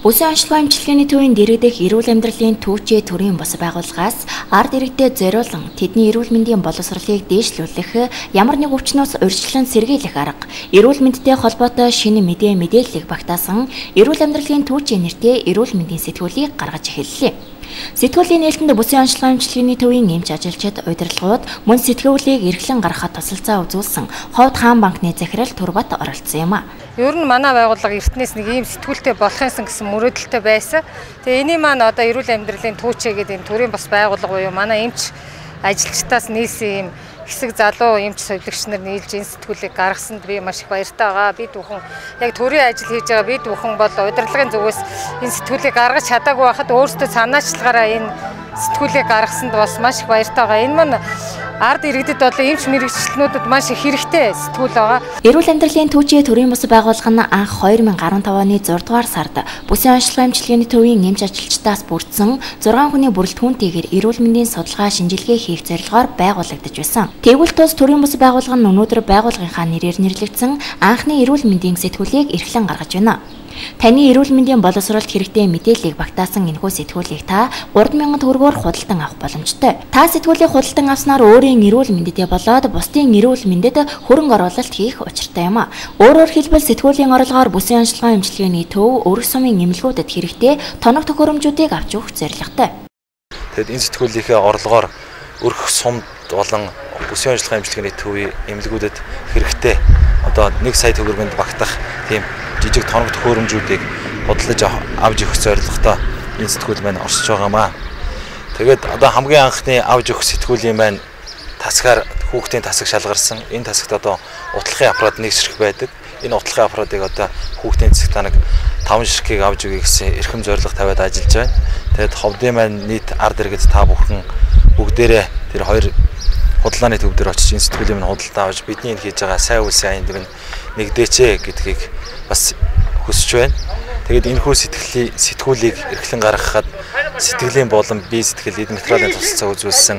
Бүсийн онцлогоо эмчилгээний төвийн дэргэдэх эрүүл амьдралын түүчээ төрийн бус байгууллагаас ард иргэдэд зориулан тэдний эрүүл мэндийн боловсролыг дээшлүүлэх ямар нэг өвчнөөс урьдчилан сэргийлэх арга, эрүүл мэндтэй холбоотой шинэ мэдээллийг багтаасан эрүүл амьдралын түүчээ нэртэй эрүүл мэндийн сэтгүүлийг гаргаж эхэллээ. Сэтгүүлийн нээлтэнд бүсийн онцлогоо эмчилгээний төвийн эмч ажилчид, удирдлагууд мөн сэтгүүлийг эрхлэн гаргахад тусалцаа үзүүлсэн Ховд хаан банкны захирал Турбат оролцсон юм а. Ер нь манай байгууллага эртнээс нэг ийм сэтгүүлтэй болох юмсан гэсэн мөрөөдөлтэй байсан. Тэгээ энийг маань одоо эрүүл амьдралын түүчээ гэдэг энэ төрийн бас байгууллага буюу манай эмч ажилчдаас нийлсэн ийм хэсэг залуу эмч совилогч нар нийлж энэ сэтгүүлийг гаргасанд би маш их баяртай байгаа. Би бүхэн яг төрийн ажил хийж байгаа би бүхэн бол удирдлагын зүгээс энэ сэтгүүлийг гаргаж чадаагүй байхад өөрсдөө санаачлагаараа энэ сэтгүүлийг гаргасанд бас маш их баяртай байгаа. Энэ маань ард иргэдэд болон эмч мэрэгчлэнүүдэд маш их хэрэгтэй сэтгүүл байгаа. Эрүүл амьдралын түүчээ төрийн бус байгууллага нь анх 2015 оны 6 дугаар сард бүсийн онцлогоо эмчилгээний төвийн эмч ажилчдаас бүрдсэн 6 хүний бүрэлдэхүүнтэйгээр эрүүл мэндийн судалгаа шинжилгээ хийх зорилгоор байгуулагдаж байсан. Тэгвэл тус төрийн бус байгууллага нь өнөөдөр байгууллагынхаа нэрээр нэрлэгдсэн анхны эрүүл мэндийн сэтгүүлийг эрхлэн гаргаж байна. Таны эрүүл мэндийн боловсролд хэрэгтэй мэдээллийг багтаасан энэхүү сэтгүүлийг та 3,000 төгрөгөөр худалдан авах боломжтой. Та сэтгүүлийг худалдан авснаар өөрийн эрүүл мэндэд болоод бусдын эрүүл мэндэд хөрөнгө оруулалт хийх учиртай юм а. Өөрөөр хэлбэл сэтгүүлийн орлогоор бүсийн онцлогоо эмчилгээний төв өрх сумын эмнэлгүүдэд хэрэгтэй тоног төхөөрөмжүүдийг авч өгөх зорилготой. Тэгэд энэ сэтгүүлийнхээ орлогоор өрх сумд болон бүсийн онцлогоо эмчилгээний төвийн эмнэлгүүдэд хэрэгтэй одоо 1 сая төгрөгөнд багтах тийм жижиг тоног төхөөрөмжүүдийг бодлож авч өгөх зорилготой энэ сэтгүүл маань оршиж байгаамаа. Тэгээд одоо хамгийн анхны авч өгөх сэтгүүлийн маань тасгаар хүүхдийн тасаг шалгарсан. Энэ тасагт одоо утлахын аппарат нэг ширхэг байдаг. Энэ утлахын аппаратыг одоо хүүхдийн цэцэг танаг 5 ширхгийг авч өгье гэсэн эрхэм зорилго тавиад ажиллаж байна. Тэгээд ховдын маань нийт ард иргэд та бүхэн бүгдээрээ тэр хоёр худалдааны төв дээр очиж энэ сэтгүүлийн маань худалдаа авч бидний энэ хийж байгаа сайн үйлсийн аянд нэгдээчээ гэдгийг бас хүсэж байна. Тэгээд энэхүү сэтгүүлийг эрхлэн гаргахад сэтгэлийн болон бие сэтгэл эд материалын тусалцаа үзүүлсэн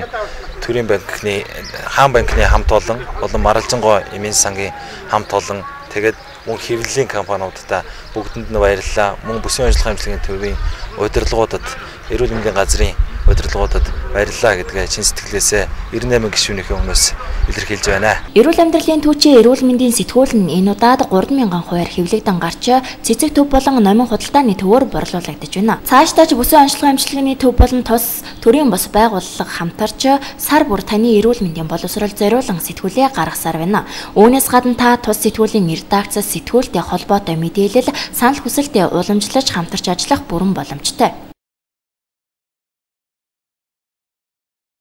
төрийн банкны хаан банкны хамт олон Маралжингой эмийн сангийн хамт олон тэгээд мөн хэвлэлийн компаниудаа бүгдэнд нь баярлалаа. Мөн бүсийн онцлогоо эмчилгээний төвийн удирдлагуудад эрүүл мэндийн газрын удирдлагуудад баярлалаа гэдгээ чин сэтгэлээсээ 98 гишүүнийхээ өмнөөс илэрхийлж байна. Эрүүл амьдралын түүчээ эрүүл мэндийн сэтгүүл нь энэ удаад 3,000 хувиар хэвлэгдэн гарч цэцэг төв болон номин худалдааны төвөөр борлуулагдаж байна. Цаашдаа ч бүсийн онцлогоо эмчилгээний төв болон тус төрийн бус байгууллага хамтарч сар бүр таны эрүүл мэндийн боловсрол зориулан сэтгүүлээ гаргасаар байна. Үүнээс гадна та тус сэтгүүлийн редакцаас сэтгүүлтэй холбоотой мэдээлэл, санал хүсэлтэд уламжлаж хамтарч ажиллах бүрэн боломжтой.